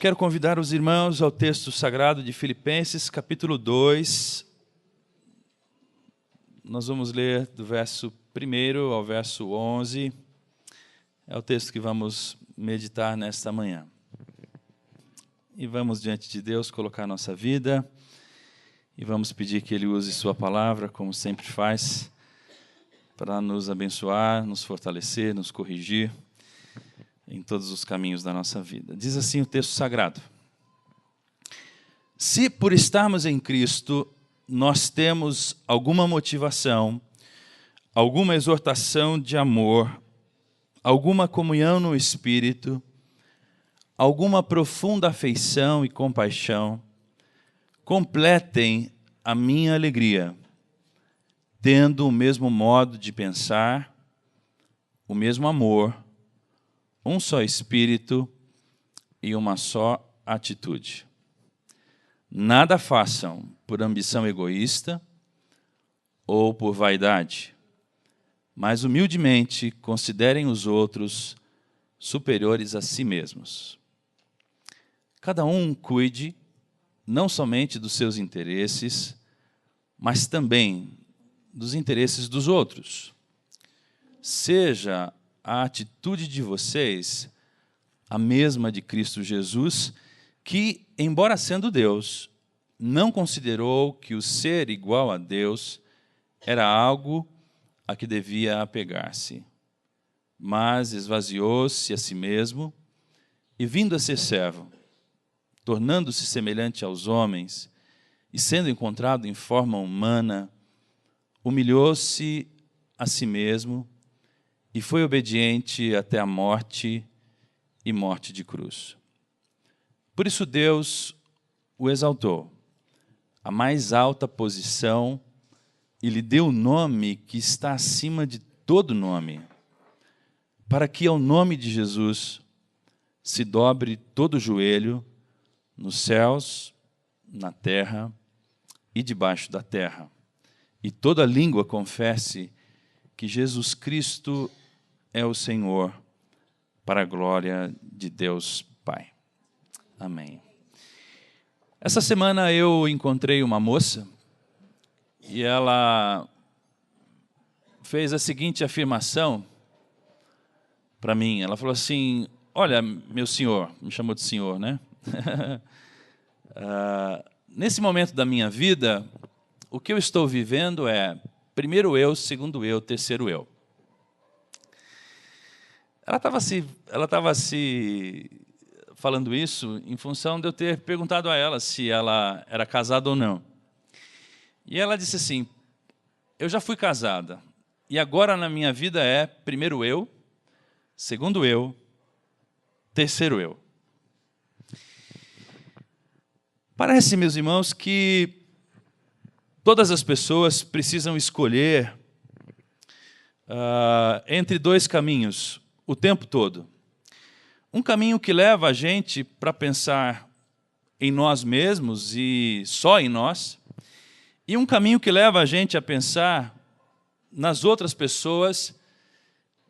quero convidar os irmãos ao texto sagrado de Filipenses, capítulo 2. Nós vamos ler do verso 1 ao verso 11. É o texto que vamos meditar nesta manhã. E vamos diante de Deus colocar nossa vida e vamos pedir que Ele use sua palavra, como sempre faz, para nos abençoar, nos fortalecer, nos corrigir em todos os caminhos da nossa vida. Diz assim o texto sagrado: se por estarmos em Cristo nós temos alguma motivação, alguma exortação de amor, alguma comunhão no Espírito, alguma profunda afeição e compaixão, completem a minha alegria, tendo o mesmo modo de pensar, o mesmo amor, um só Espírito e uma só atitude. Nada façam por ambição egoísta ou por vaidade, mas humildemente considerem os outros superiores a si mesmos. Cada um cuide não somente dos seus interesses, mas também dos interesses dos outros. Seja a atitude de vocês a mesma de Cristo Jesus, que, embora sendo Deus, não considerou que o ser igual a Deus era algo a que devia apegar-se, mas esvaziou-se a si mesmo e, vindo a ser servo, tornando-se semelhante aos homens e sendo encontrado em forma humana, humilhou-se a si mesmo e foi obediente até a morte e morte de cruz. Por isso Deus o exaltou à mais alta posição e lhe deu o nome que está acima de todo nome, para que ao nome de Jesus se dobre todo o joelho nos céus, na terra e debaixo da terra, e toda língua confesse que Jesus Cristo é o Senhor, para a glória de Deus Pai. Amém. Essa semana eu encontrei uma moça e ela fez a seguinte afirmação para mim. Ela falou assim: olha, meu senhor, me chamou de senhor, né? Nesse momento da minha vida, o que eu estou vivendo é primeiro eu, segundo eu, terceiro eu. Ela estava se falando isso em função de eu ter perguntado a ela se ela era casada ou não. E ela disse assim: eu já fui casada, e agora na minha vida é primeiro eu, segundo eu, terceiro eu. Parece, meus irmãos, que todas as pessoas precisam escolher entre dois caminhos o tempo todo. Um caminho que leva a gente para pensar em nós mesmos e só em nós, e um caminho que leva a gente a pensar nas outras pessoas,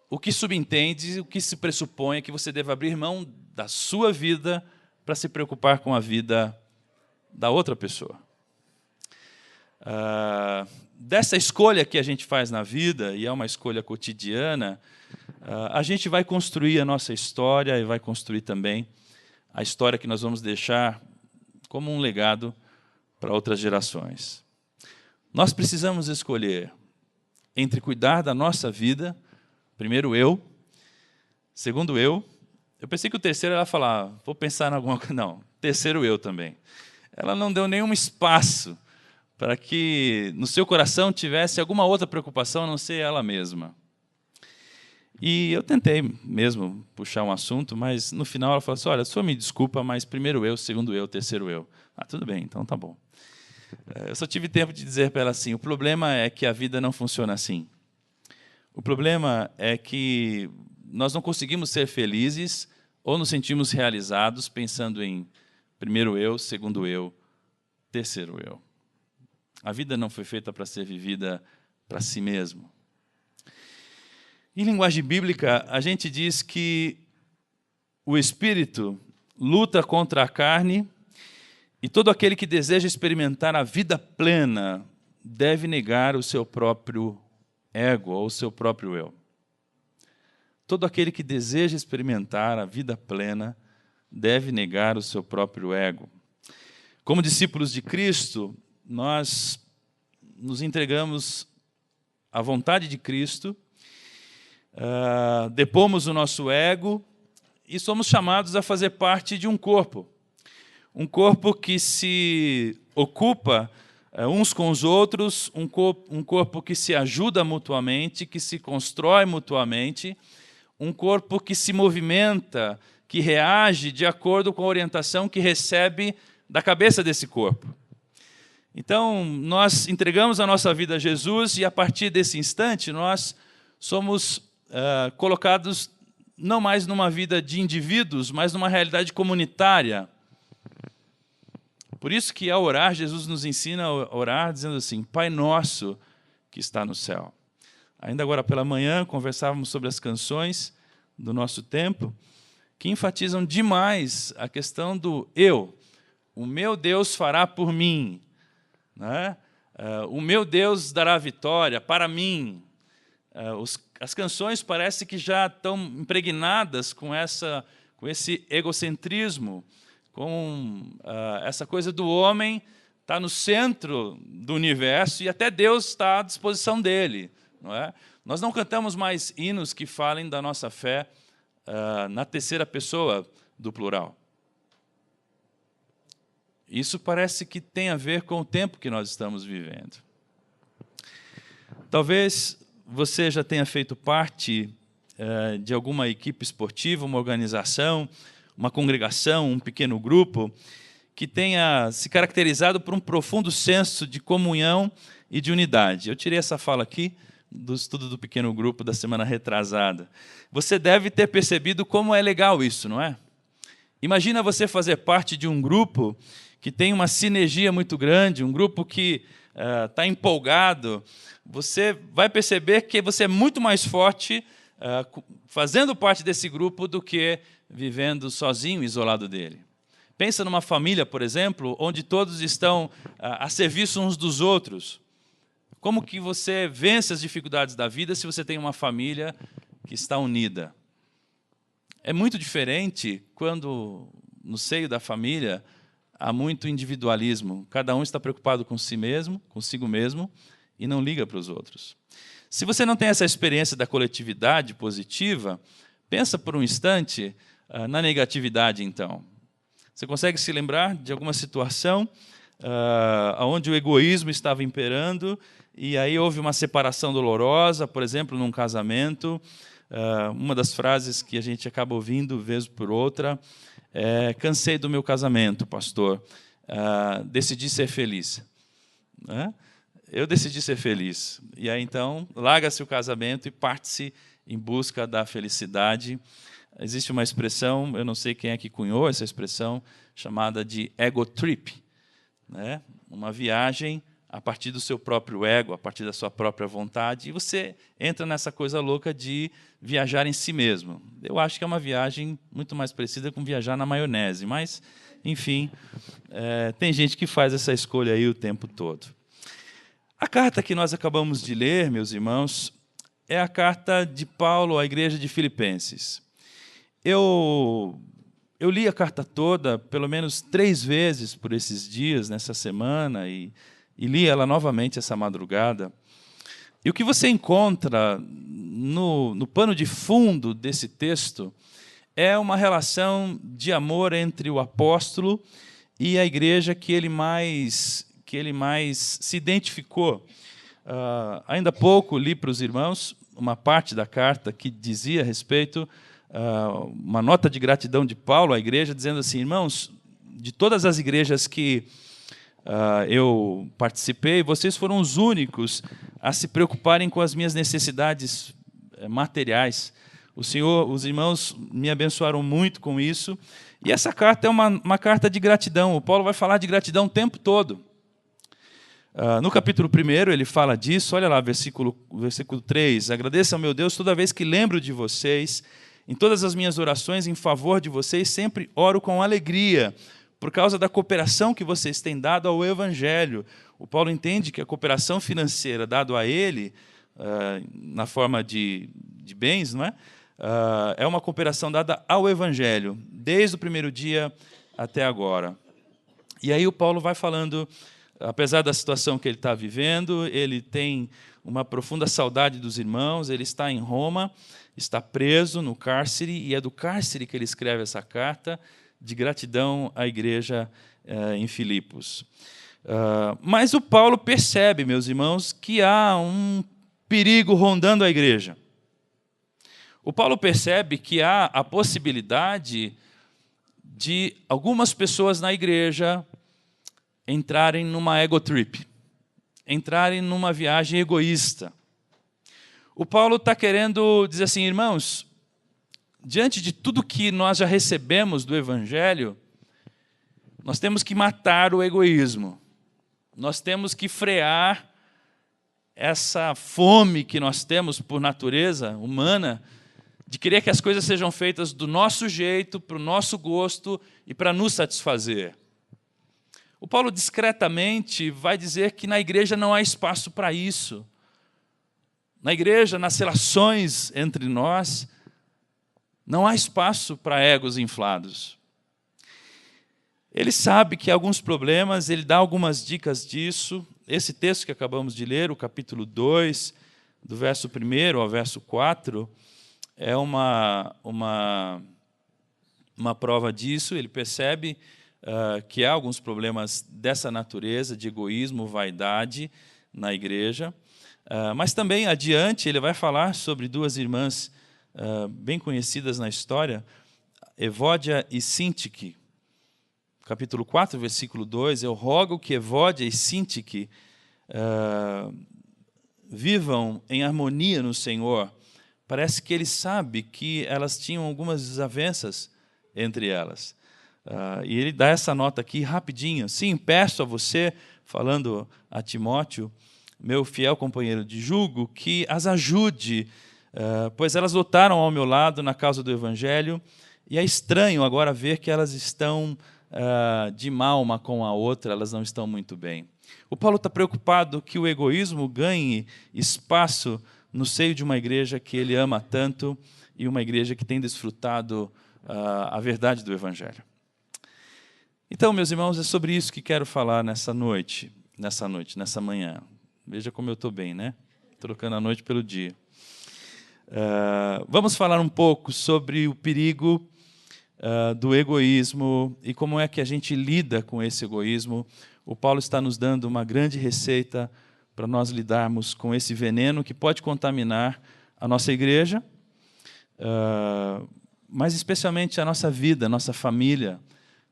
o que subentende, o que se pressupõe é que você deve abrir mão da sua vida para se preocupar com a vida da outra pessoa. Dessa escolha que a gente faz na vida, e é uma escolha cotidiana, a gente vai construir a nossa história e vai construir também a história que nós vamos deixar como um legado para outras gerações. Nós precisamos escolher entre cuidar da nossa vida, primeiro eu, segundo eu. Eu pensei que o terceiro ela ia falar, vou pensar em alguma coisa. Não, terceiro eu também. Ela não deu nenhum espaço para que no seu coração tivesse alguma outra preocupação a não ser ela mesma. E eu tentei mesmo puxar um assunto, mas no final ela falou assim: olha, só me desculpa, mas primeiro eu, segundo eu, terceiro eu. Tudo bem, então tá bom. Eu só tive tempo de dizer para ela assim: o problema é que a vida não funciona assim. O problema é que nós não conseguimos ser felizes ou nos sentimos realizados pensando em primeiro eu, segundo eu, terceiro eu. A vida não foi feita para ser vivida para si mesmo. Em linguagem bíblica, a gente diz que o Espírito luta contra a carne, e todo aquele que deseja experimentar a vida plena deve negar o seu próprio ego, ou o seu próprio eu. Todo aquele que deseja experimentar a vida plena deve negar o seu próprio ego. Como discípulos de Cristo, nós nos entregamos à vontade de Cristo, depomos o nosso ego e somos chamados a fazer parte de um corpo que se ocupa uns com os outros, um corpo que se ajuda mutuamente, que se constrói mutuamente, um corpo que se movimenta, que reage de acordo com a orientação que recebe da cabeça desse corpo. Então, nós entregamos a nossa vida a Jesus e, a partir desse instante, nós somos colocados não mais numa vida de indivíduos, mas numa realidade comunitária. Por isso que, ao orar, Jesus nos ensina a orar dizendo assim: Pai nosso que está no céu. Ainda agora pela manhã, conversávamos sobre as canções do nosso tempo, que enfatizam demais a questão do eu. O meu Deus fará por mim. Né? O meu Deus dará vitória para mim. As canções parecem que já estão impregnadas com esse egocentrismo, com essa coisa do homem estar no centro do universo e até Deus está à disposição dele. Não é? Nós não cantamos mais hinos que falem da nossa fé na terceira pessoa do plural. Isso parece que tem a ver com o tempo que nós estamos vivendo. Talvez você já tenha feito parte de alguma equipe esportiva, uma organização, uma congregação, um pequeno grupo, que tenha se caracterizado por um profundo senso de comunhão e de unidade. Eu tirei essa fala aqui do estudo do pequeno grupo da semana retrasada. Você deve ter percebido como é legal isso, não é? Imagina você fazer parte de um grupo que tem uma sinergia muito grande, um grupo que está empolgado. Você vai perceber que você é muito mais forte fazendo parte desse grupo do que vivendo sozinho, isolado dele. Pensa numa família, por exemplo, onde todos estão a serviço uns dos outros. Como que você vence as dificuldades da vida se você tem uma família que está unida? É muito diferente quando, no seio da família, há muito individualismo. Cada um está preocupado com si mesmo, consigo mesmo, e não liga para os outros. Se você não tem essa experiência da coletividade positiva, pensa por um instante na negatividade, então. Você consegue se lembrar de alguma situação onde o egoísmo estava imperando e aí houve uma separação dolorosa, por exemplo, num casamento? Uma das frases que a gente acaba ouvindo vez por outra é: cansei do meu casamento, pastor, decidi ser feliz. Eu decidi ser feliz. E aí, então, larga-se o casamento e parte-se em busca da felicidade. Existe uma expressão, eu não sei quem é que cunhou essa expressão, chamada de ego trip, né? Uma viagem a partir do seu próprio ego, a partir da sua própria vontade, e você entra nessa coisa louca de viajar em si mesmo. Eu acho que é uma viagem muito mais parecida com viajar na maionese, mas, enfim, tem gente que faz essa escolha aí o tempo todo. A carta que nós acabamos de ler, meus irmãos, é a carta de Paulo à igreja de Filipenses. Eu li a carta toda pelo menos 3 vezes por esses dias, nessa semana, e li ela novamente essa madrugada. E o que você encontra no pano de fundo desse texto é uma relação de amor entre o apóstolo e a igreja que ele mais se identificou. Ainda há pouco li para os irmãos uma parte da carta que dizia a respeito, uma nota de gratidão de Paulo à igreja, dizendo assim: irmãos, de todas as igrejas que eu participei, vocês foram os únicos a se preocuparem com as minhas necessidades materiais. Os irmãos me abençoaram muito com isso. E essa carta é uma carta de gratidão. O Paulo vai falar de gratidão o tempo todo. No capítulo 1, ele fala disso. Olha lá, versículo 3. Agradeço ao meu Deus toda vez que lembro de vocês Em todas as minhas orações em favor de vocês, sempre oro com alegria, por causa da cooperação que vocês têm dado ao Evangelho. O Paulo entende que a cooperação financeira dada a ele, na forma de bens, não é? É uma cooperação dada ao Evangelho, desde o primeiro dia até agora. E aí o Paulo vai falando, apesar da situação que ele está vivendo, ele tem uma profunda saudade dos irmãos, ele está em Roma, está preso no cárcere, e é do cárcere que ele escreve essa carta de gratidão à igreja em Filipos. Mas o Paulo percebe, meus irmãos, que há um perigo rondando a igreja. O Paulo percebe que há a possibilidade de algumas pessoas na igreja entrarem numa ego trip, entrarem numa viagem egoísta. O Paulo está querendo dizer assim, irmãos, diante de tudo que nós já recebemos do Evangelho, nós temos que matar o egoísmo. Nós temos que frear essa fome que nós temos por natureza humana, de querer que as coisas sejam feitas do nosso jeito, para o nosso gosto e para nos satisfazer. O Paulo discretamente vai dizer que na igreja não há espaço para isso. Na igreja, nas relações entre nós, não há espaço para egos inflados. Ele sabe que há alguns problemas, ele dá algumas dicas disso. Esse texto que acabamos de ler, o capítulo 2, do verso 1 ao verso 4, é uma prova disso. Ele percebe que há alguns problemas dessa natureza, de egoísmo, vaidade, na igreja. Mas também, adiante, ele vai falar sobre duas irmãs bem conhecidas na história, Evódia e Sintique. Capítulo 4, versículo 2, eu rogo que Evódia e Sintique vivam em harmonia no Senhor. Parece que ele sabe que elas tinham algumas desavenças entre elas. E ele dá essa nota aqui rapidinho. Sim, peço a você, falando a Timóteo, meu fiel companheiro de jugo, que as ajude, pois elas lutaram ao meu lado na causa do Evangelho, e é estranho agora ver que elas estão de mal uma com a outra, elas não estão muito bem. O Paulo está preocupado que o egoísmo ganhe espaço no seio de uma igreja que ele ama tanto e uma igreja que tem desfrutado a verdade do Evangelho. Então, meus irmãos, é sobre isso que quero falar nessa manhã. Veja como eu estou bem, né? Trocando a noite pelo dia. Vamos falar um pouco sobre o perigo do egoísmo e como é que a gente lida com esse egoísmo. O Paulo está nos dando uma grande receita para nós lidarmos com esse veneno que pode contaminar a nossa igreja, mas especialmente a nossa vida, a nossa família,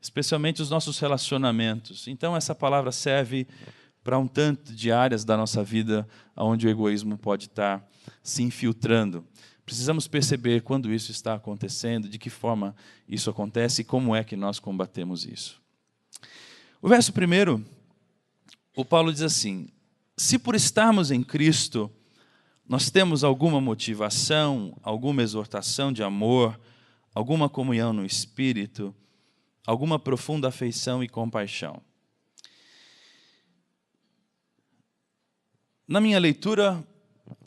especialmente os nossos relacionamentos. Então, essa palavra serve para um tanto de áreas da nossa vida onde o egoísmo pode estar se infiltrando. Precisamos perceber quando isso está acontecendo, de que forma isso acontece e como é que nós combatemos isso. O verso 1, o Paulo diz assim, se por estarmos em Cristo, nós temos alguma motivação, alguma exortação de amor, alguma comunhão no Espírito, alguma profunda afeição e compaixão. Na minha leitura,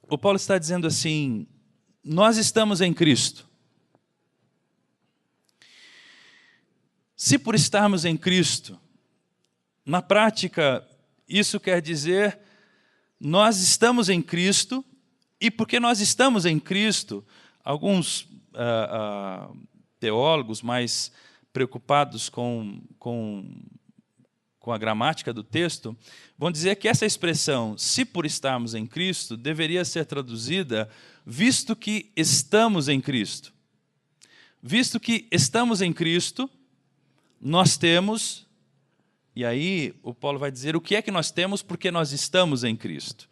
o Paulo está dizendo assim, nós estamos em Cristo. Se por estarmos em Cristo, na prática, isso quer dizer, nós estamos em Cristo, e porque nós estamos em Cristo, alguns teólogos mais preocupados com a gramática do texto, vão dizer que essa expressão, se por estarmos em Cristo, deveria ser traduzida, visto que estamos em Cristo. Visto que estamos em Cristo, nós temos, e aí o Paulo vai dizer o que é que nós temos porque nós estamos em Cristo.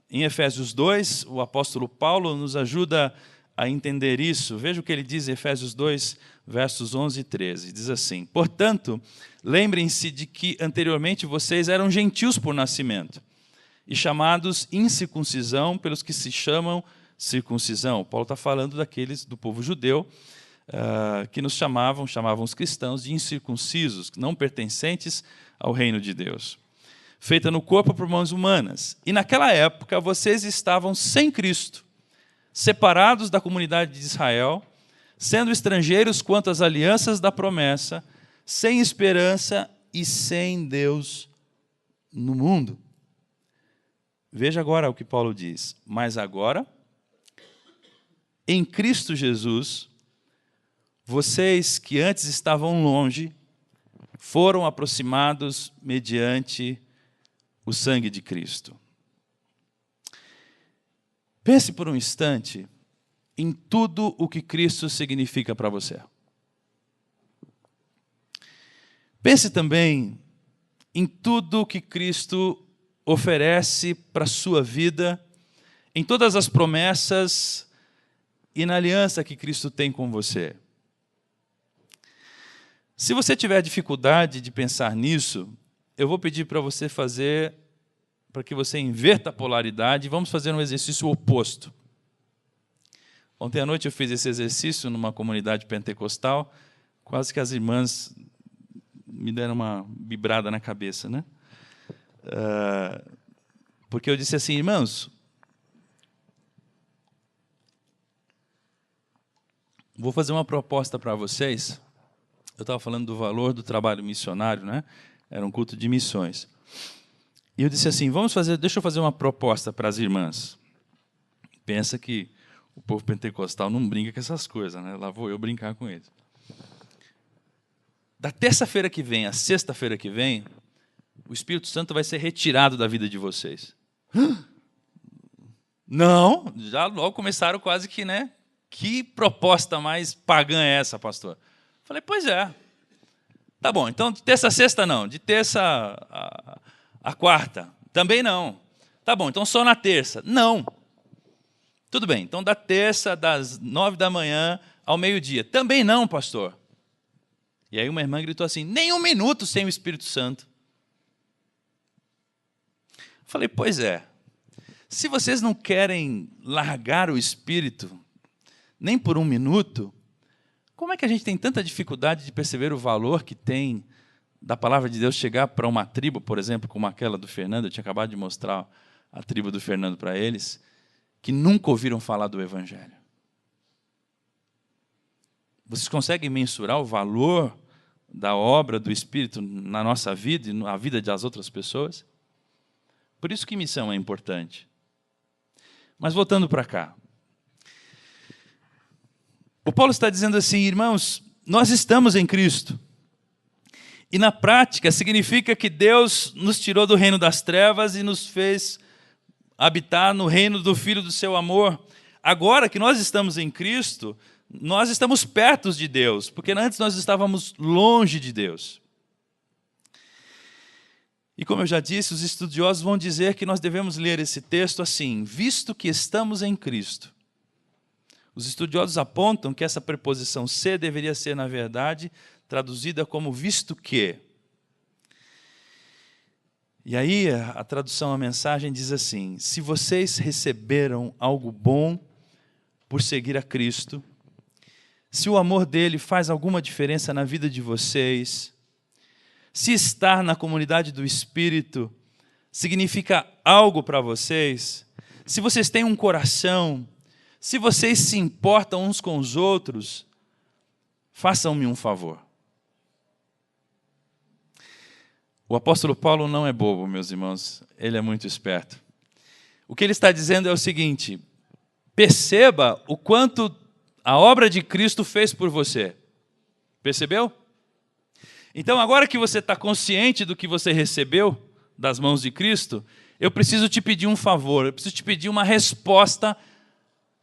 Em Efésios 2, o apóstolo Paulo nos ajuda a entender isso. Veja o que ele diz em Efésios 2, versos 11 e 13. Diz assim, portanto, lembrem-se de que anteriormente vocês eram gentios por nascimento e chamados incircuncisão pelos que se chamam circuncisão. Paulo está falando daqueles do povo judeu que nos chamavam os cristãos de incircuncisos, não pertencentes ao reino de Deus. Feita no corpo por mãos humanas. E naquela época vocês estavam sem Cristo, separados da comunidade de Israel, sendo estrangeiros quanto às alianças da promessa, sem esperança e sem Deus no mundo. Veja agora o que Paulo diz. Mas agora, em Cristo Jesus, vocês que antes estavam longe, foram aproximados mediante o sangue de Cristo. Pense por um instante em tudo o que Cristo significa para você. Pense também em tudo o que Cristo oferece para a sua vida, em todas as promessas e na aliança que Cristo tem com você. Se você tiver dificuldade de pensar nisso, eu vou pedir para você para que você inverta a polaridade, e vamos fazer um exercício oposto. Ontem à noite eu fiz esse exercício numa comunidade pentecostal, quase que as irmãs me deram uma vibrada na cabeça, né? Porque eu disse assim, irmãos, vou fazer uma proposta para vocês. Eu estava falando do valor do trabalho missionário, né? Era um culto de missões. E eu disse assim, deixa eu fazer uma proposta para as irmãs. Pensa que o povo pentecostal não brinca com essas coisas, né? Lá vou eu brincar com eles. Da terça-feira que vem à sexta-feira que vem, o Espírito Santo vai ser retirado da vida de vocês. Não, já logo começaram quase que, né? Que proposta mais pagã é essa, pastor? Falei, pois é. Tá bom, então de terça a sexta não, de terça a quarta também não. Tá bom, então só na terça. Não. Tudo bem, então da terça, das 9 da manhã ao meio-dia. Também não, pastor. E aí uma irmã gritou assim, nem um minuto sem o Espírito Santo. Falei, pois é. Se vocês não querem largar o Espírito, nem por um minuto, como é que a gente tem tanta dificuldade de perceber o valor que tem da palavra de Deus chegar para uma tribo, por exemplo, como aquela do Fernando? Eu tinha acabado de mostrar a tribo do Fernando para eles, que nunca ouviram falar do Evangelho. Vocês conseguem mensurar o valor da obra do Espírito na nossa vida e na vida das outras pessoas? Por isso que missão é importante. Mas voltando para cá. O Paulo está dizendo assim, irmãos, nós estamos em Cristo. E na prática significa que Deus nos tirou do reino das trevas e nos fez habitar no reino do Filho do seu amor. Agora que nós estamos em Cristo, nós estamos perto de Deus, porque antes nós estávamos longe de Deus. E como eu já disse, os estudiosos vão dizer que nós devemos ler esse texto assim, visto que estamos em Cristo. Os estudiosos apontam que essa preposição se deveria ser, na verdade, traduzida como visto que. E aí a tradução, a mensagem diz assim, se vocês receberam algo bom por seguir a Cristo, se o amor dele faz alguma diferença na vida de vocês, se estar na comunidade do Espírito significa algo para vocês, se vocês têm um coração, se vocês se importam uns com os outros, façam-me um favor. O apóstolo Paulo não é bobo, meus irmãos, ele é muito esperto. O que ele está dizendo é o seguinte, perceba o quanto a obra de Cristo fez por você. Percebeu? Então, agora que você está consciente do que você recebeu das mãos de Cristo, eu preciso te pedir um favor, eu preciso te pedir uma resposta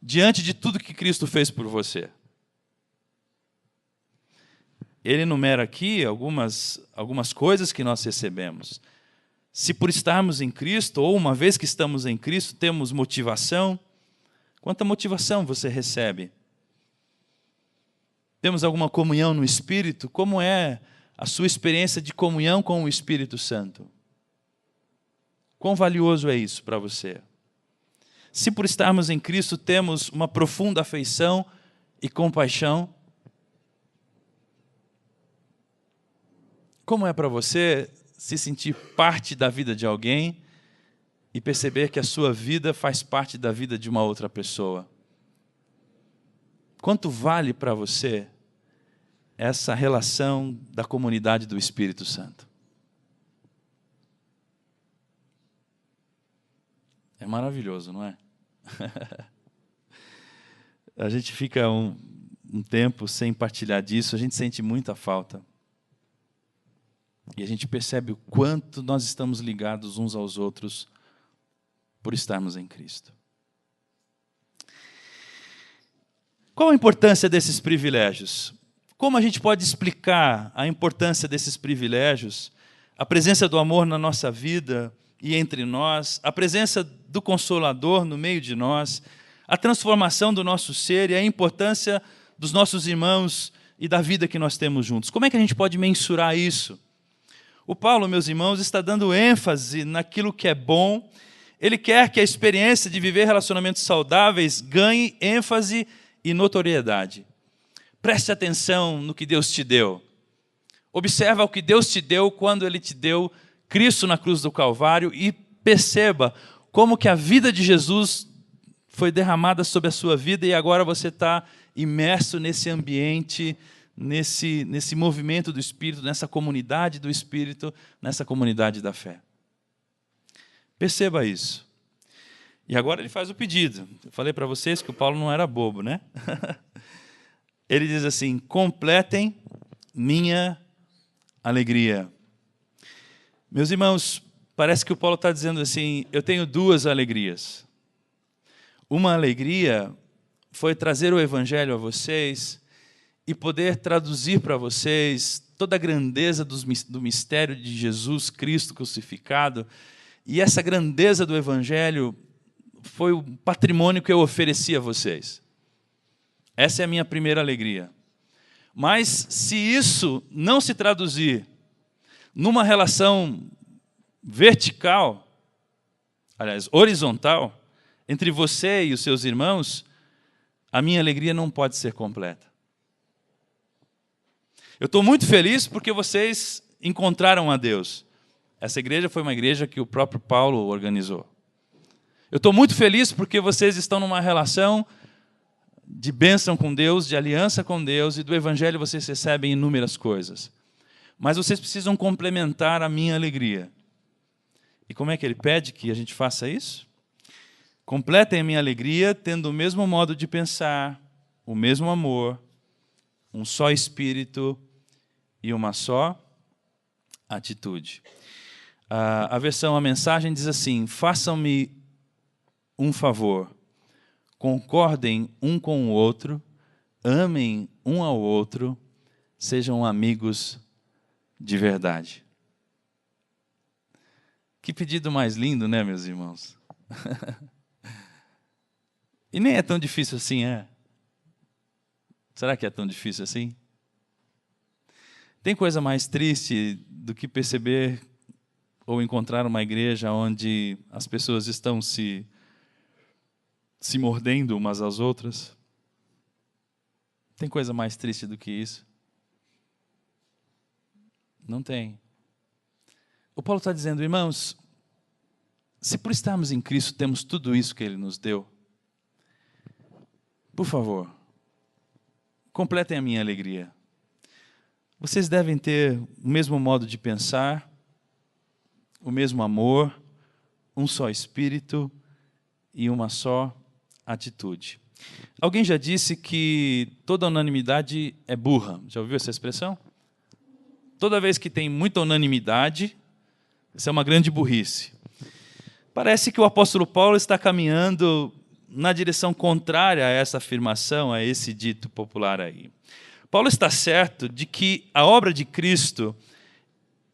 diante de tudo que Cristo fez por você. Ele enumera aqui algumas coisas que nós recebemos. Se por estarmos em Cristo, ou uma vez que estamos em Cristo, temos motivação, quanta motivação você recebe? Temos alguma comunhão no Espírito? Como é a sua experiência de comunhão com o Espírito Santo? Quão valioso é isso para você? Se por estarmos em Cristo temos uma profunda afeição e compaixão, como é para você se sentir parte da vida de alguém e perceber que a sua vida faz parte da vida de uma outra pessoa? Quanto vale para você essa relação da comunidade do Espírito Santo? É maravilhoso, não é? A gente fica um tempo sem partilhar disso, a gente sente muita falta. E a gente percebe o quanto nós estamos ligados uns aos outros por estarmos em Cristo. Qual a importância desses privilégios? Como a gente pode explicar a importância desses privilégios, a presença do amor na nossa vida e entre nós, a presença do Consolador no meio de nós, a transformação do nosso ser e a importância dos nossos irmãos e da vida que nós temos juntos? Como é que a gente pode mensurar isso? O Paulo, meus irmãos, está dando ênfase naquilo que é bom. Ele quer que a experiência de viver relacionamentos saudáveis ganhe ênfase e notoriedade. Preste atenção no que Deus te deu. Observa o que Deus te deu quando Ele te deu Cristo na cruz do Calvário e perceba como que a vida de Jesus foi derramada sobre a sua vida e agora você está imerso nesse ambiente, nesse movimento do Espírito, nessa comunidade do Espírito, nessa comunidade da fé. Perceba isso. E agora ele faz o pedido. Eu falei para vocês que o Paulo não era bobo, né? Ele diz assim: completem minha alegria. Meus irmãos, parece que o Paulo está dizendo assim: eu tenho duas alegrias. Uma alegria foi trazer o Evangelho a vocês e poder traduzir para vocês toda a grandeza do mistério de Jesus Cristo crucificado. E essa grandeza do Evangelho foi o patrimônio que eu ofereci a vocês. Essa é a minha primeira alegria. Mas se isso não se traduzir numa relação vertical, aliás, horizontal, entre você e os seus irmãos, a minha alegria não pode ser completa. Eu estou muito feliz porque vocês encontraram a Deus. Essa igreja foi uma igreja que o próprio Paulo organizou. Eu estou muito feliz porque vocês estão numa relação de bênção com Deus, de aliança com Deus, e do Evangelho vocês recebem inúmeras coisas. Mas vocês precisam complementar a minha alegria. E como é que ele pede que a gente faça isso? Completem a minha alegria tendo o mesmo modo de pensar, o mesmo amor, um só espírito e uma só atitude. A mensagem diz assim: façam-me um favor, concordem um com o outro, amem um ao outro, sejam amigos de verdade. Que pedido mais lindo, né, meus irmãos? E nem é tão difícil assim, é? Será que é tão difícil assim? Tem coisa mais triste do que perceber ou encontrar uma igreja onde as pessoas estão se mordendo umas às outras? Tem coisa mais triste do que isso? Não tem. O Paulo está dizendo: irmãos, se por estarmos em Cristo temos tudo isso que Ele nos deu, por favor, completem a minha alegria. Vocês devem ter o mesmo modo de pensar, o mesmo amor, um só espírito e uma só atitude. Alguém já disse que toda unanimidade é burra. Já ouviu essa expressão? Toda vez que tem muita unanimidade, isso é uma grande burrice. Parece que o apóstolo Paulo está caminhando na direção contrária a essa afirmação, a esse dito popular aí. Paulo está certo de que a obra de Cristo,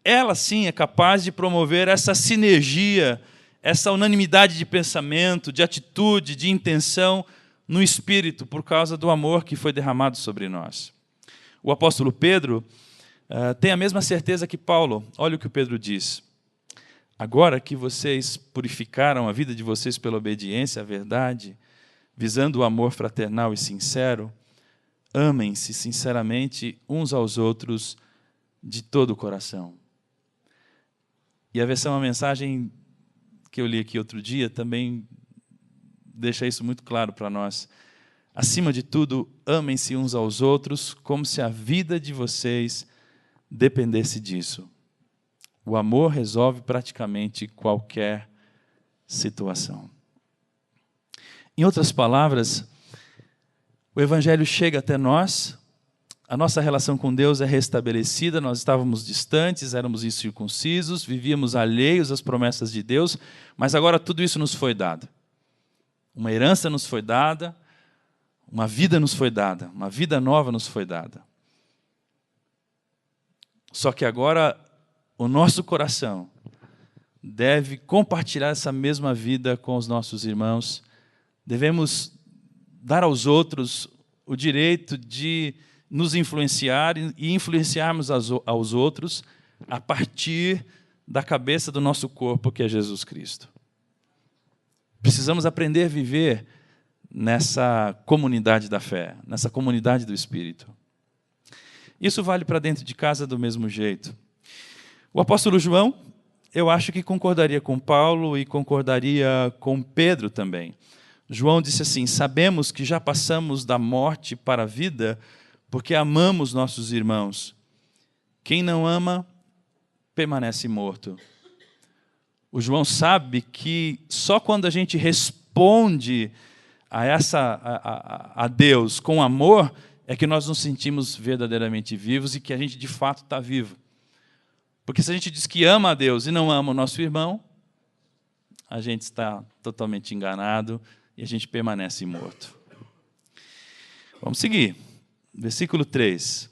ela sim é capaz de promover essa sinergia, essa unanimidade de pensamento, de atitude, de intenção no Espírito, por causa do amor que foi derramado sobre nós. O apóstolo Pedro tem a mesma certeza que Paulo. Olha o que o Pedro diz: agora que vocês purificaram a vida de vocês pela obediência à verdade, visando o amor fraternal e sincero, amem-se sinceramente uns aos outros de todo o coração. E a versão, a mensagem que eu li aqui outro dia, também deixa isso muito claro para nós. Acima de tudo, amem-se uns aos outros como se a vida de vocês dependesse disso. O amor resolve praticamente qualquer situação. Em outras palavras, o Evangelho chega até nós, a nossa relação com Deus é restabelecida, nós estávamos distantes, éramos incircuncisos, vivíamos alheios às promessas de Deus, mas agora tudo isso nos foi dado. Uma herança nos foi dada, uma vida nos foi dada, uma vida nova nos foi dada. Só que agora o nosso coração deve compartilhar essa mesma vida com os nossos irmãos. Devemos dar aos outros o direito de nos influenciar e influenciarmos aos outros a partir da cabeça do nosso corpo, que é Jesus Cristo. Precisamos aprender a viver nessa comunidade da fé, nessa comunidade do Espírito. Isso vale para dentro de casa do mesmo jeito. O apóstolo João, eu acho que concordaria com Paulo e concordaria com Pedro também. João disse assim: sabemos que já passamos da morte para a vida porque amamos nossos irmãos. Quem não ama, permanece morto. O João sabe que só quando a gente responde a Deus com amor é que nós nos sentimos verdadeiramente vivos e que a gente de fato está vivo. Porque se a gente diz que ama a Deus e não ama o nosso irmão, a gente está totalmente enganado e a gente permanece morto. Vamos seguir. Versículo 3.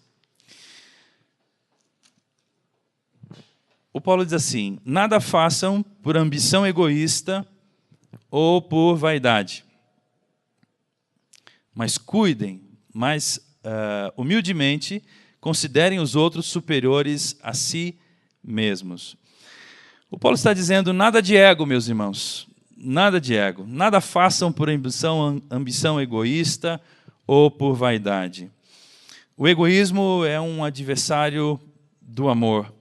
O Paulo diz assim: nada façam por ambição egoísta ou por vaidade, mas cuidem, humildemente, considerem os outros superiores a si mesmos. O Paulo está dizendo: nada de ego, meus irmãos, nada de ego. Nada façam por ambição egoísta ou por vaidade. O egoísmo é um adversário do amor.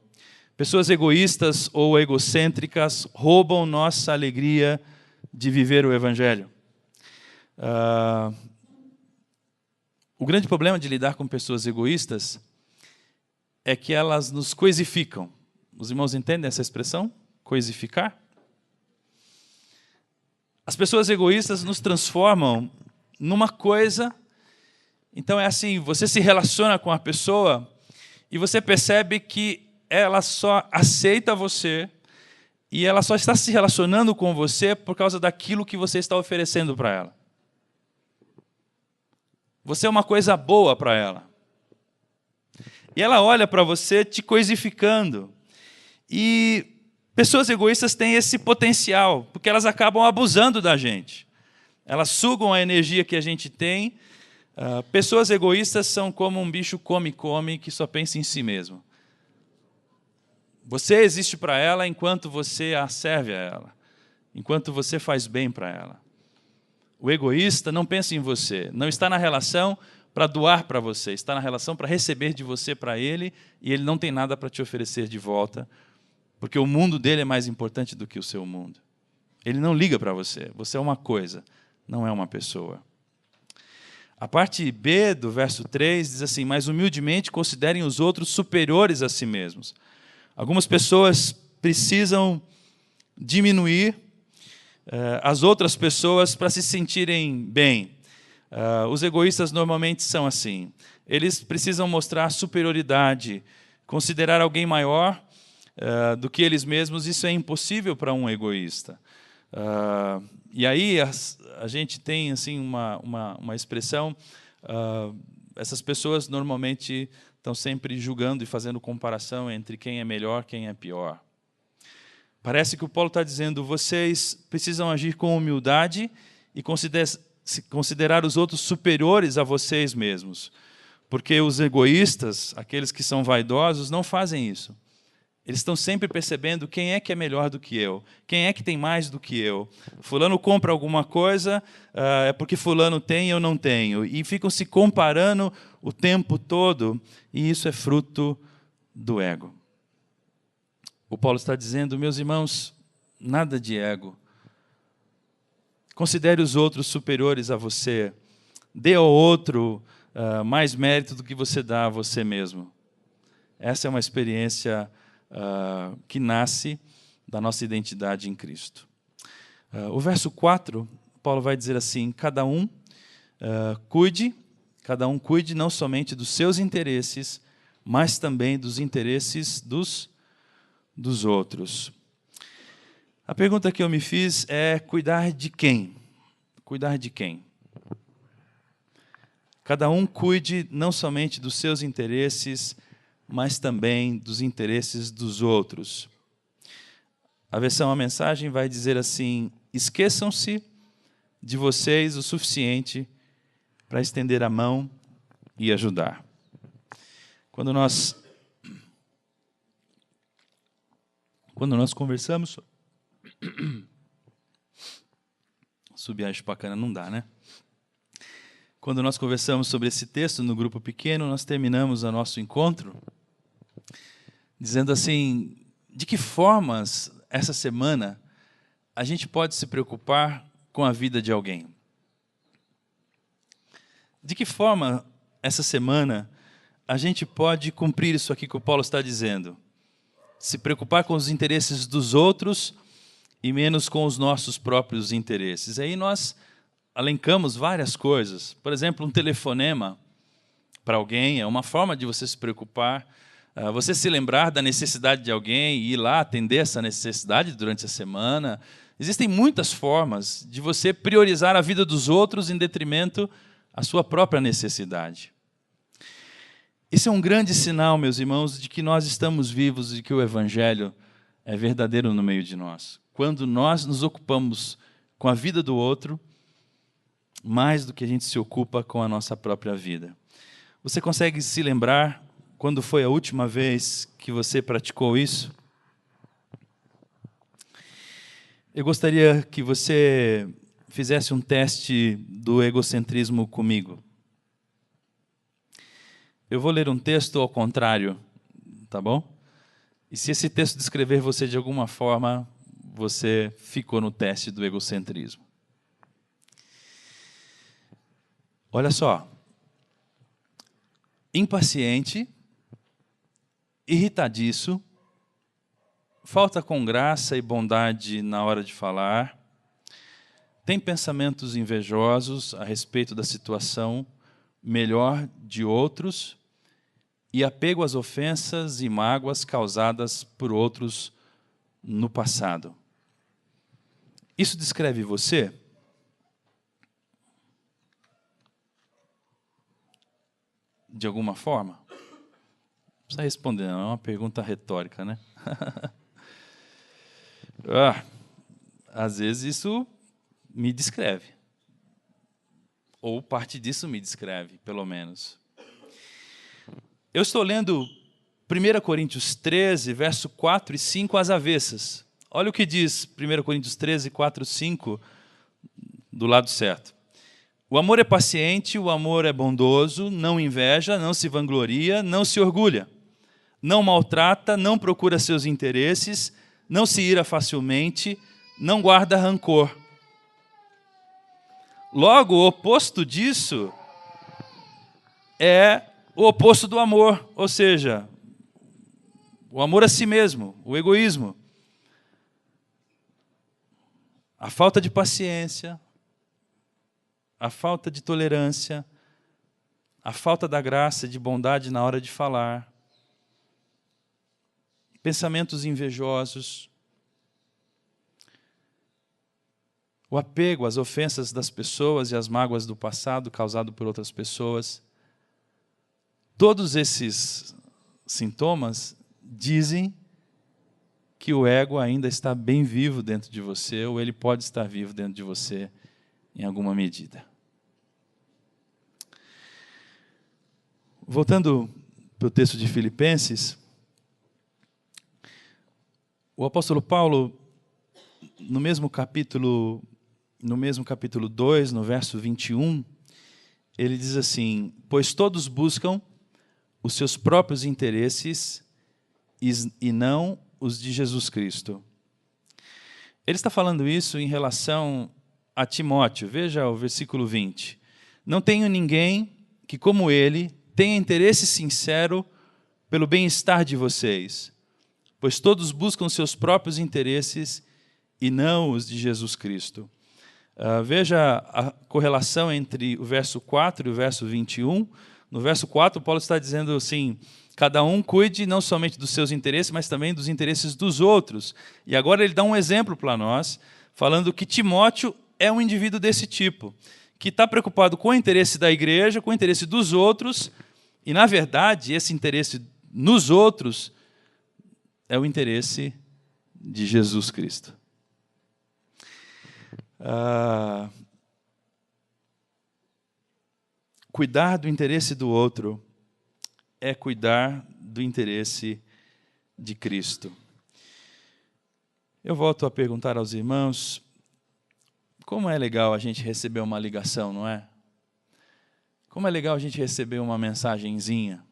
Pessoas egoístas ou egocêntricas roubam nossa alegria de viver o Evangelho. O grande problema de lidar com pessoas egoístas é que elas nos coisificam. Os irmãos entendem essa expressão? Coisificar? As pessoas egoístas nos transformam numa coisa. Então é assim, você se relaciona com a pessoa e você percebe que ela só aceita você e ela só está se relacionando com você por causa daquilo que você está oferecendo para ela. Você é uma coisa boa para ela. E ela olha para você te coisificando. E pessoas egoístas têm esse potencial, porque elas acabam abusando da gente. Elas sugam a energia que a gente tem. Pessoas egoístas são como um bicho come que só pensa em si mesmo. Você existe para ela enquanto você a serve a ela, enquanto você faz bem para ela. O egoísta não pensa em você, não está na relação para doar para você, está na relação para receber de você para ele, e ele não tem nada para te oferecer de volta, porque o mundo dele é mais importante do que o seu mundo. Ele não liga para você, você é uma coisa, não é uma pessoa. A parte B do verso 3 diz assim: mas humildemente considerem os outros superiores a si mesmos. Algumas pessoas precisam diminuir as outras pessoas para se sentirem bem. Os egoístas normalmente são assim. Eles precisam mostrar superioridade, considerar alguém maior do que eles mesmos. Isso é impossível para um egoísta. E aí a gente tem assim uma expressão, essas pessoas normalmente estão sempre julgando e fazendo comparação entre quem é melhor, quem é pior. Parece que o Paulo está dizendo: vocês precisam agir com humildade e considerar os outros superiores a vocês mesmos. Porque os egoístas, aqueles que são vaidosos, não fazem isso. Eles estão sempre percebendo quem é que é melhor do que eu, quem é que tem mais do que eu. Fulano compra alguma coisa, é porque fulano tem e eu não tenho. E ficam se comparando o tempo todo, e isso é fruto do ego. O Paulo está dizendo, meus irmãos, nada de ego. Considere os outros superiores a você. Dê ao outro mais mérito do que você dá a você mesmo. Essa é uma experiência que nasce da nossa identidade em Cristo. O verso 4, Paulo vai dizer assim, cada um cuide não somente dos seus interesses, mas também dos interesses dos outros. A pergunta que eu me fiz é cuidar de quem? Cuidar de quem? Cada um cuide não somente dos seus interesses, mas também dos interesses dos outros. A versão A Mensagem vai dizer assim, esqueçam-se de vocês o suficiente para estender a mão e ajudar. Quando nós conversamos... Subir a chupacana não dá, né? Quando nós conversamos sobre esse texto no grupo pequeno, nós terminamos o nosso encontro dizendo assim, de que formas essa semana a gente pode se preocupar com a vida de alguém? De que forma essa semana a gente pode cumprir isso aqui que o Paulo está dizendo? Se preocupar com os interesses dos outros e menos com os nossos próprios interesses. Aí nós elencamos várias coisas. Por exemplo, um telefonema para alguém é uma forma de você se preocupar, você se lembrar da necessidade de alguém e ir lá atender essa necessidade durante a semana. Existem muitas formas de você priorizar a vida dos outros em detrimento à sua própria necessidade. Isso é um grande sinal, meus irmãos, de que nós estamos vivos e que o Evangelho é verdadeiro no meio de nós. Quando nós nos ocupamos com a vida do outro, mais do que a gente se ocupa com a nossa própria vida. Você consegue se lembrar quando foi a última vez que você praticou isso? Eu gostaria que você fizesse um teste do egocentrismo comigo. Eu vou ler um texto ao contrário, tá bom? E se esse texto descrever você de alguma forma, você ficou no teste do egocentrismo. Olha só. Impaciente, irritadiço, falta com graça e bondade na hora de falar, tem pensamentos invejosos a respeito da situação melhor de outros e apego às ofensas e mágoas causadas por outros no passado. Isso descreve você? De alguma forma? Não precisa responder, não. É uma pergunta retórica, né? Às vezes isso me descreve. Ou parte disso me descreve, pelo menos. Eu estou lendo 1 Coríntios 13, verso 4 e 5 às avessas. Olha o que diz 1 Coríntios 13, 4 e 5, do lado certo. O amor é paciente, o amor é bondoso, não inveja, não se vangloria, não se orgulha, não maltrata, não procura seus interesses, não se ira facilmente, não guarda rancor. Logo, o oposto disso é o oposto do amor, ou seja, o amor a si mesmo, o egoísmo. A falta de paciência, a falta de tolerância, a falta da graça e de bondade na hora de falar, pensamentos invejosos, o apego às ofensas das pessoas e às mágoas do passado causado por outras pessoas. Todos esses sintomas dizem que o ego ainda está bem vivo dentro de você, ou ele pode estar vivo dentro de você em alguma medida. Voltando para o texto de Filipenses, O apóstolo Paulo, no mesmo capítulo 2, no verso 21, ele diz assim: pois todos buscam os seus próprios interesses e não os de Jesus Cristo. Ele está falando isso em relação a Timóteo. Veja o versículo 20. Não tenho ninguém que, como ele, tenha interesse sincero pelo bem-estar de vocês, pois todos buscam seus próprios interesses e não os de Jesus Cristo. Veja a correlação entre o verso 4 e o verso 21. No verso 4, Paulo está dizendo assim: cada um cuide não somente dos seus interesses, mas também dos interesses dos outros. E agora ele dá um exemplo para nós, falando que Timóteo é um indivíduo desse tipo, que está preocupado com o interesse da igreja, com o interesse dos outros, e, na verdade, esse interesse nos outros é o interesse de Jesus Cristo. Cuidar do interesse do outro é cuidar do interesse de Cristo. Eu volto a perguntar aos irmãos, como é legal a gente receber uma ligação, não é? Como é legal a gente receber uma mensagenzinha.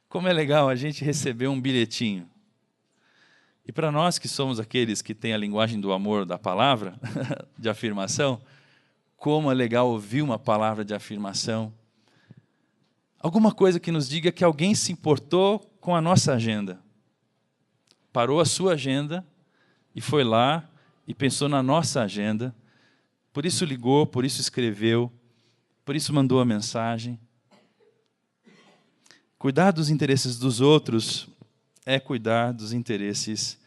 Como é legal a gente receber um bilhetinho. E para nós que somos aqueles que têm a linguagem do amor da palavra, de afirmação, como é legal ouvir uma palavra de afirmação. Alguma coisa que nos diga que alguém se importou com a nossa agenda. Parou a sua agenda e foi lá e pensou na nossa agenda. Por isso ligou, por isso escreveu, por isso mandou a mensagem. Cuidar dos interesses dos outros é cuidar dos interesses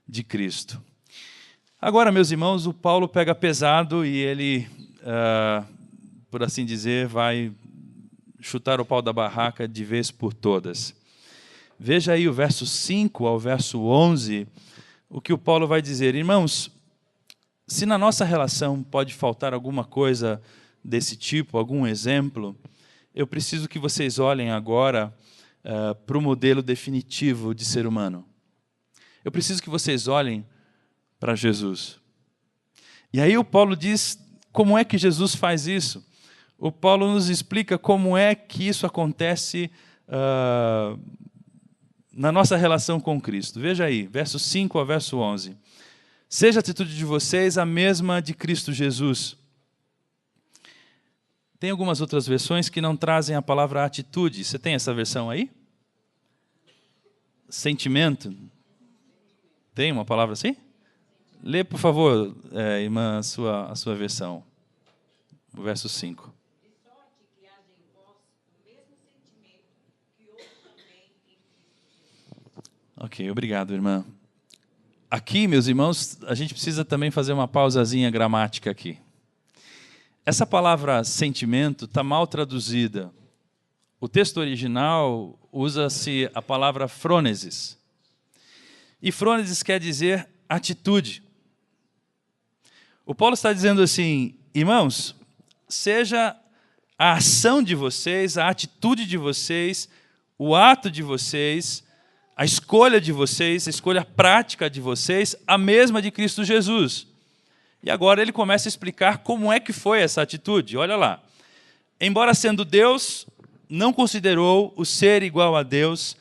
de Cristo. Agora, meus irmãos, o Paulo pega pesado e ele, por assim dizer, vai chutar o pau da barraca de vez por todas. Veja aí o verso 5 ao verso 11, o que o Paulo vai dizer. Irmãos, se na nossa relação pode faltar alguma coisa desse tipo, algum exemplo, eu preciso que vocês olhem agora para o modelo definitivo de ser humano. Eu preciso que vocês olhem para Jesus. E aí o Paulo diz como é que Jesus faz isso. O Paulo nos explica como é que isso acontece na nossa relação com Cristo. Veja aí, verso 5 ao verso 11. Seja a atitude de vocês a mesma de Cristo Jesus. Tem algumas outras versões que não trazem a palavra atitude. Você tem essa versão aí? Sentimento? Tem uma palavra assim? Lê, por favor, irmã, a sua versão. O verso 5. Ok, obrigado, irmã. Aqui, meus irmãos, a gente precisa também fazer uma pausazinha gramática aqui. Essa palavra sentimento está mal traduzida. O texto original usa-se a palavra frônesis. E frônesis quer dizer atitude. O Paulo está dizendo assim, irmãos, seja a ação de vocês, a atitude de vocês, o ato de vocês, a escolha de vocês, a escolha prática de vocês, a mesma de Cristo Jesus. E agora ele começa a explicar como é que foi essa atitude. Olha lá. Embora sendo Deus, não considerou o ser igual a Deus,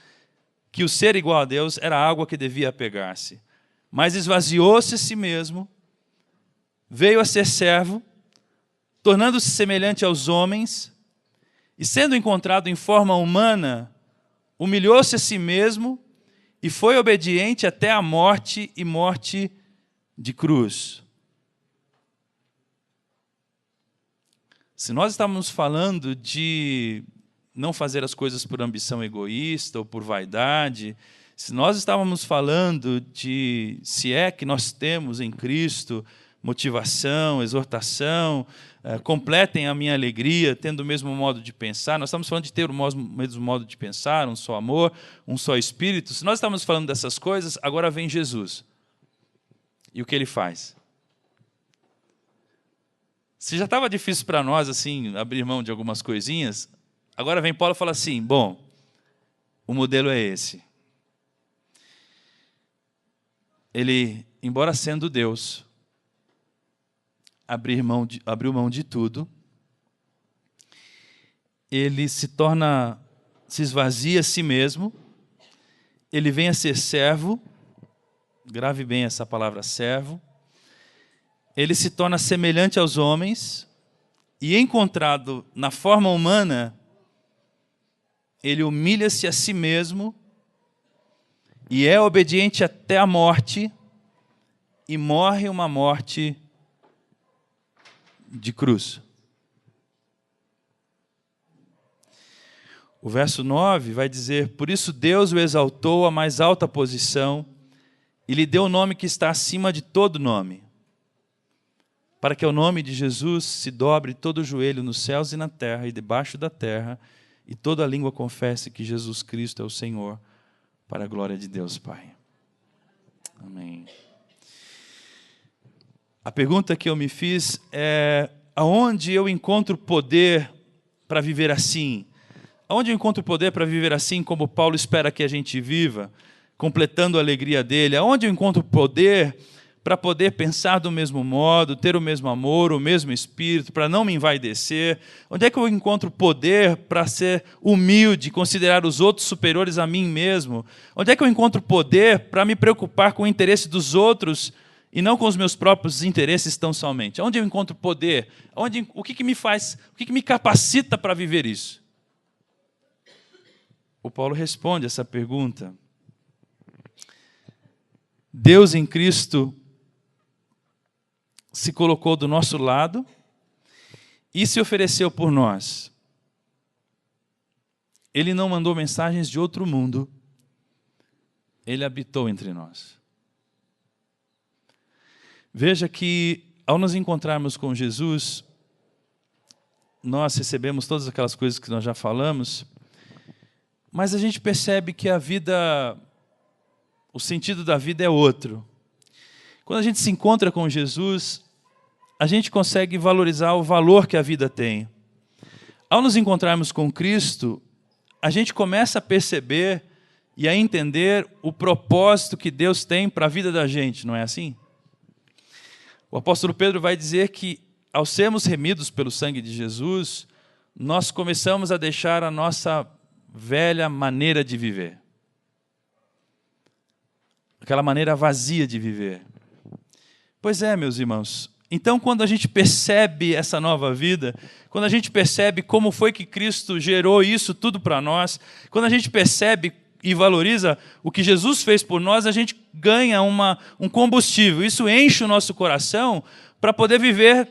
que o ser igual a Deus era algo a que devia apegar-se. Mas esvaziou-se a si mesmo, veio a ser servo, tornando-se semelhante aos homens, e sendo encontrado em forma humana, humilhou-se a si mesmo e foi obediente até a morte e morte de cruz. Se nós estávamos falando de não fazer as coisas por ambição egoísta ou por vaidade, se nós estávamos falando de se é que nós temos em Cristo motivação, exortação, completem a minha alegria, tendo o mesmo modo de pensar, nós estamos falando de ter o mesmo modo de pensar, um só amor, um só Espírito. Se nós estamos falando dessas coisas, agora vem Jesus. E o que ele faz? Se já estava difícil para nós assim abrir mão de algumas coisinhas, agora vem Paulo e fala assim, bom, o modelo é esse. ele, embora sendo Deus, abriu mão de tudo. Ele se esvazia a si mesmo. Ele vem a ser servo. Grave bem essa palavra, servo. Ele se torna semelhante aos homens. E encontrado na forma humana, ele humilha-se a si mesmo e é obediente até a morte e morre uma morte de cruz. O verso 9 vai dizer: por isso Deus o exaltou à mais alta posição e lhe deu o nome que está acima de todo nome, para que ao nome de Jesus se dobre todo o joelho nos céus e na terra e debaixo da terra, e toda língua confesse que Jesus Cristo é o Senhor, para a glória de Deus Pai. Amém. A pergunta que eu me fiz é: aonde eu encontro poder para viver assim? Aonde eu encontro poder para viver assim como Paulo espera que a gente viva, completando a alegria dele? Aonde eu encontro poder para poder pensar do mesmo modo, ter o mesmo amor, o mesmo espírito, para não me envaidecer? Onde é que eu encontro poder para ser humilde, considerar os outros superiores a mim mesmo? Onde é que eu encontro poder para me preocupar com o interesse dos outros e não com os meus próprios interesses tão somente? Onde eu encontro poder? O que me faz, o que me capacita para viver isso? O Paulo responde essa pergunta. Deus em Cristo se colocou do nosso lado e se ofereceu por nós. Ele não mandou mensagens de outro mundo. Ele habitou entre nós. Veja que, ao nos encontrarmos com Jesus, nós recebemos todas aquelas coisas que nós já falamos, mas a gente percebe que a vida, o sentido da vida é outro. Quando a gente se encontra com Jesus, a gente consegue valorizar o valor que a vida tem. Ao nos encontrarmos com Cristo, a gente começa a perceber e a entender o propósito que Deus tem para a vida da gente, não é assim? O apóstolo Pedro vai dizer que, ao sermos remidos pelo sangue de Jesus, nós começamos a deixar a nossa velha maneira de viver. Aquela maneira vazia de viver. Pois é, meus irmãos. Então, quando a gente percebe essa nova vida, quando a gente percebe como foi que Cristo gerou isso tudo para nós, quando a gente percebe e valoriza o que Jesus fez por nós, a gente ganha um combustível. Isso enche o nosso coração para poder viver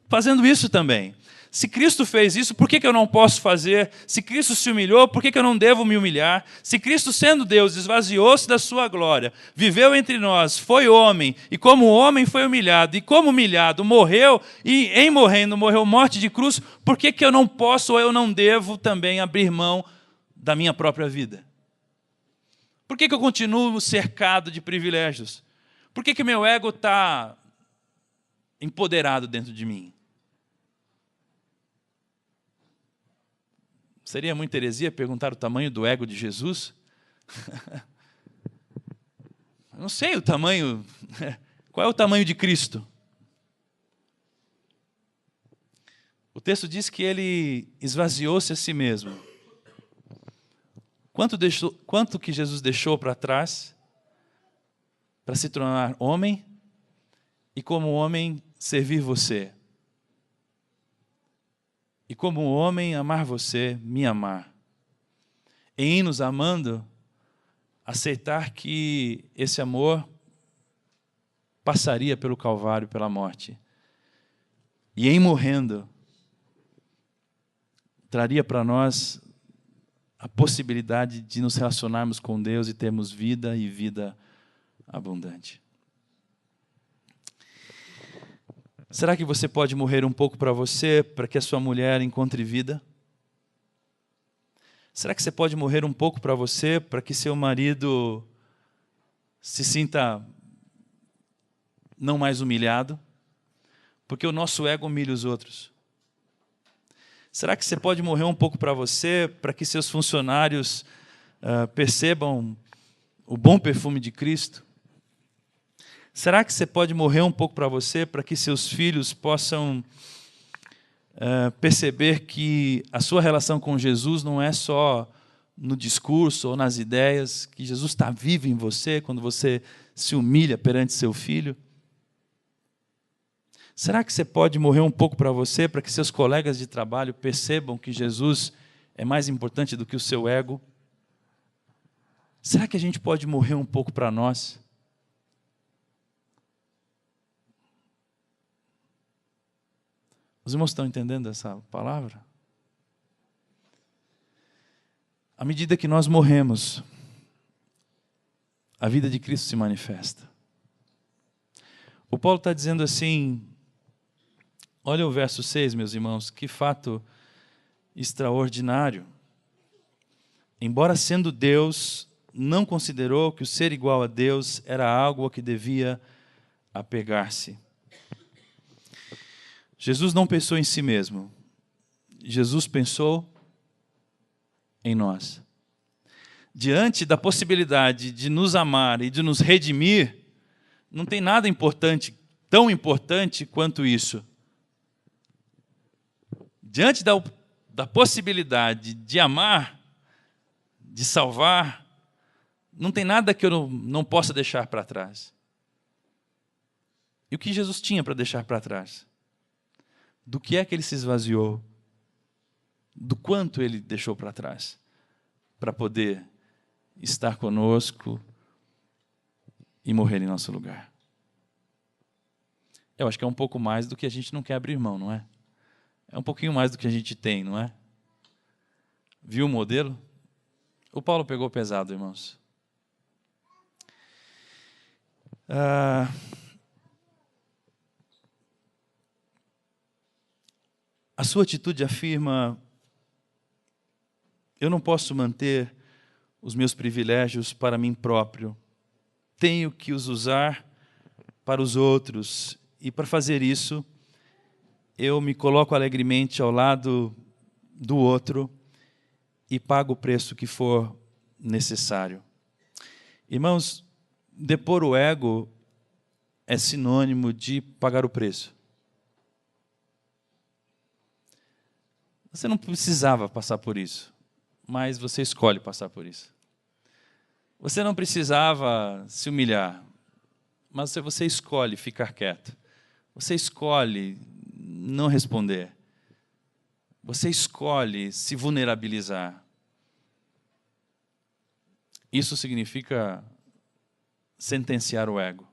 fazendo isso também. Se Cristo fez isso, por que eu não posso fazer? Se Cristo se humilhou, por que eu não devo me humilhar? Se Cristo, sendo Deus, esvaziou-se da sua glória, viveu entre nós, foi homem, e como homem foi humilhado, e como humilhado morreu, e em morrendo morreu morte de cruz, por que eu não posso ou eu não devo também abrir mão da minha própria vida? Por que eu continuo cercado de privilégios? Por que meu ego está empoderado dentro de mim? Seria muita heresia perguntar o tamanho do ego de Jesus? Eu não sei o tamanho. Qual é o tamanho de Cristo? O texto diz que ele esvaziou-se a si mesmo. Quanto que Jesus deixou para trás para se tornar homem e, como homem, servir você? E como homem, amar você, me amar. E em nos amando, aceitar que esse amor passaria pelo Calvário, pela morte. E em morrendo, traria para nós a possibilidade de nos relacionarmos com Deus e termos vida e vida abundante. Será que você pode morrer um pouco para você, para que a sua mulher encontre vida? Será que você pode morrer um pouco para você, para que seu marido se sinta não mais humilhado? Porque o nosso ego humilha os outros. Será que você pode morrer um pouco para você, para que seus funcionários percebam o bom perfume de Cristo? Será que você pode morrer um pouco para você, para que seus filhos possam perceber que a sua relação com Jesus não é só no discurso ou nas ideias, que Jesus está vivo em você quando você se humilha perante seu filho? Será que você pode morrer um pouco para você, para que seus colegas de trabalho percebam que Jesus é mais importante do que o seu ego? Será que a gente pode morrer um pouco para nós? Os irmãos estão entendendo essa palavra? À medida que nós morremos, a vida de Cristo se manifesta. O Paulo está dizendo assim, olha o verso 6, meus irmãos, que fato extraordinário. Embora sendo Deus, não considerou que o ser igual a Deus era algo a que devia apegar-se. Jesus não pensou em si mesmo. Jesus pensou em nós. Diante da possibilidade de nos amar e de nos redimir, não tem nada importante, tão importante quanto isso. Diante da possibilidade de amar, de salvar, não tem nada que eu não possa deixar para trás. E o que Jesus tinha para deixar para trás? Do que é que ele se esvaziou? Do quanto ele deixou para trás? Para poder estar conosco e morrer em nosso lugar. Eu acho que é um pouco mais do que a gente não quer abrir mão, não é? É um pouquinho mais do que a gente tem, não é? Viu o modelo? O Paulo pegou pesado, irmãos. A sua atitude afirma: eu não posso manter os meus privilégios para mim próprio. Tenho que os usar para os outros. E para fazer isso, eu me coloco alegremente ao lado do outro e pago o preço que for necessário. Irmãos, depor o ego é sinônimo de pagar o preço. Você não precisava passar por isso, mas você escolhe passar por isso. Você não precisava se humilhar, mas você escolhe ficar quieto. Você escolhe não responder. Você escolhe se vulnerabilizar. Isso significa sentenciar o ego.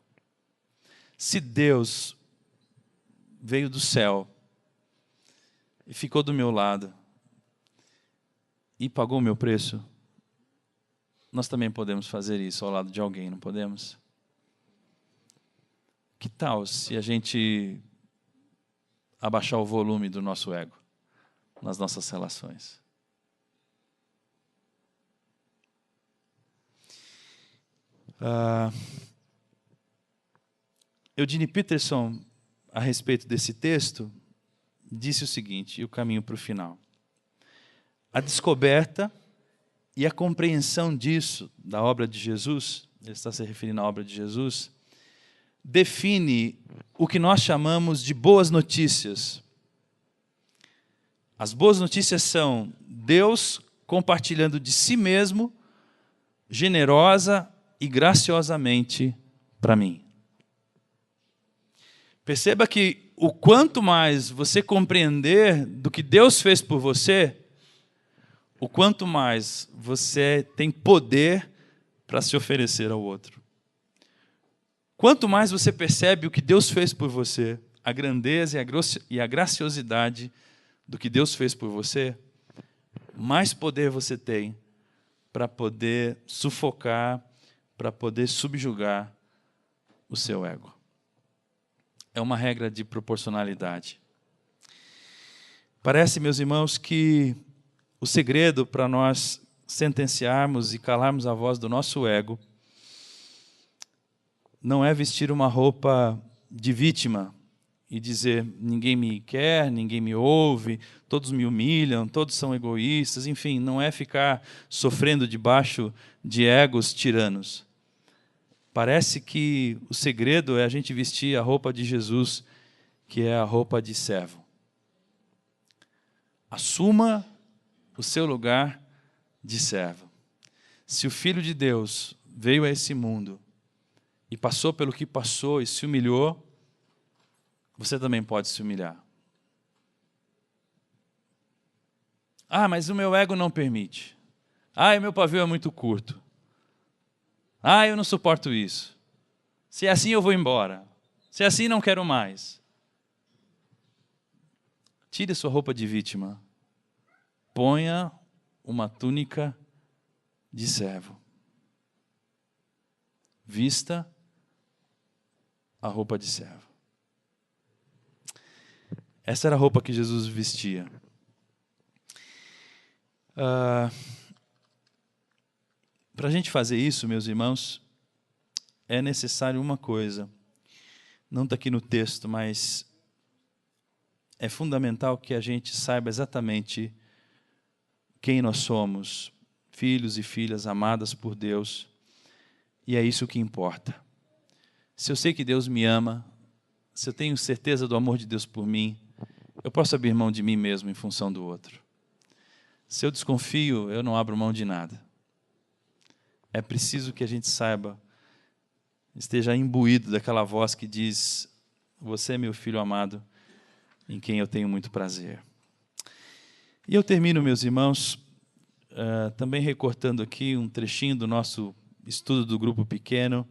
Se Deus veio do céu e ficou do meu lado e pagou o meu preço, nós também podemos fazer isso ao lado de alguém, não podemos? Que tal se a gente abaixar o volume do nosso ego nas nossas relações? Eugene Peterson, a respeito desse texto, disse o seguinte, e o caminho para o final. A descoberta e a compreensão disso, da obra de Jesus, ele está se referindo à obra de Jesus, define o que nós chamamos de boas notícias. As boas notícias são Deus compartilhando de si mesmo, generosa e graciosamente para mim. Perceba que o quanto mais você compreender do que Deus fez por você, o quanto mais você tem poder para se oferecer ao outro. Quanto mais você percebe o que Deus fez por você, a grandeza e a graciosidade do que Deus fez por você, mais poder você tem para poder sufocar, para poder subjugar o seu ego. É uma regra de proporcionalidade. Parece, meus irmãos, que o segredo para nós sentenciarmos e calarmos a voz do nosso ego não é vestir uma roupa de vítima e dizer ninguém me quer, ninguém me ouve, todos me humilham, todos são egoístas, enfim, não é ficar sofrendo debaixo de egos tiranos. Parece que o segredo é a gente vestir a roupa de Jesus, que é a roupa de servo. Assuma o seu lugar de servo. Se o Filho de Deus veio a esse mundo e passou pelo que passou e se humilhou, você também pode se humilhar. Ah, mas o meu ego não permite. Ah, o meu pavio é muito curto. Ah, eu não suporto isso. Se é assim, eu vou embora. Se é assim, não quero mais. Tire sua roupa de vítima. Ponha uma túnica de servo. Vista a roupa de servo. Essa era a roupa que Jesus vestia. Para a gente fazer isso, meus irmãos, é necessário uma coisa. Não está aqui no texto, mas é fundamental que a gente saiba exatamente quem nós somos, filhos e filhas amadas por Deus, e é isso que importa. Se eu sei que Deus me ama, se eu tenho certeza do amor de Deus por mim, eu posso abrir mão de mim mesmo em função do outro. Se eu desconfio, eu não abro mão de nada. É preciso que a gente saiba, esteja imbuído daquela voz que diz: você é meu filho amado, em quem eu tenho muito prazer. E eu termino, meus irmãos, também recortando aqui um trechinho do nosso estudo do grupo pequeno,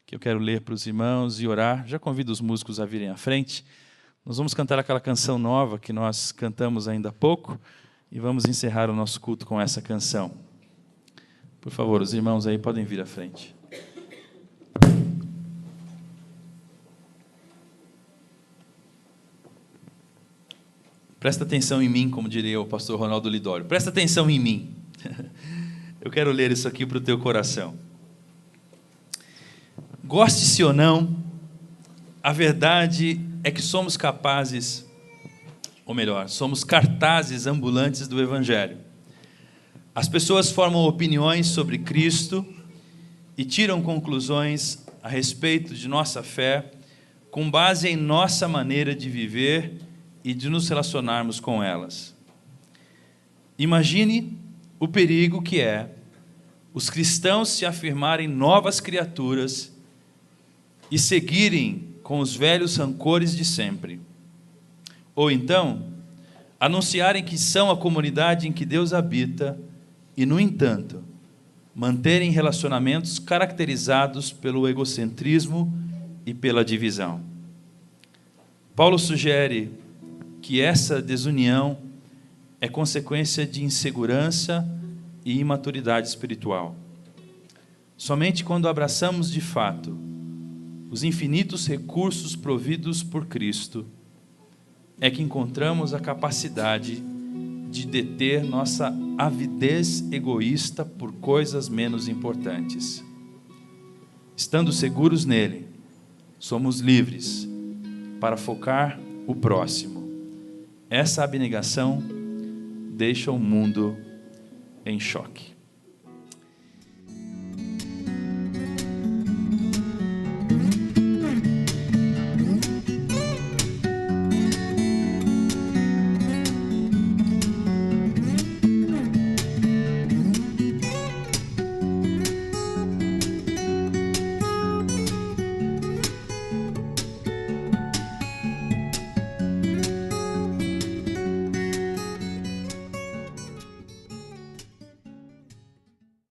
que eu quero ler para os irmãos e orar. Já convido os músicos a virem à frente. Nós vamos cantar aquela canção nova que nós cantamos ainda há pouco e vamos encerrar o nosso culto com essa canção. Por favor, os irmãos aí podem vir à frente. Presta atenção em mim, como diria o pastor Ronaldo Lidório. Presta atenção em mim. Eu quero ler isso aqui para o teu coração. Goste-se ou não, a verdade é que somos capazes, ou melhor, somos cartazes ambulantes do Evangelho. As pessoas formam opiniões sobre Cristo e tiram conclusões a respeito de nossa fé com base em nossa maneira de viver e de nos relacionarmos com elas. Imagine o perigo que é os cristãos se afirmarem novas criaturas e seguirem com os velhos rancores de sempre. Ou então, anunciarem que são a comunidade em que Deus habita e, no entanto, manterem relacionamentos caracterizados pelo egocentrismo e pela divisão. Paulo sugere que essa desunião é consequência de insegurança e imaturidade espiritual. Somente quando abraçamos de fato os infinitos recursos providos por Cristo é que encontramos a capacidade de deter nossa avidez egoísta por coisas menos importantes. Estando seguros nele, somos livres para focar o próximo. Essa abnegação deixa o mundo em choque.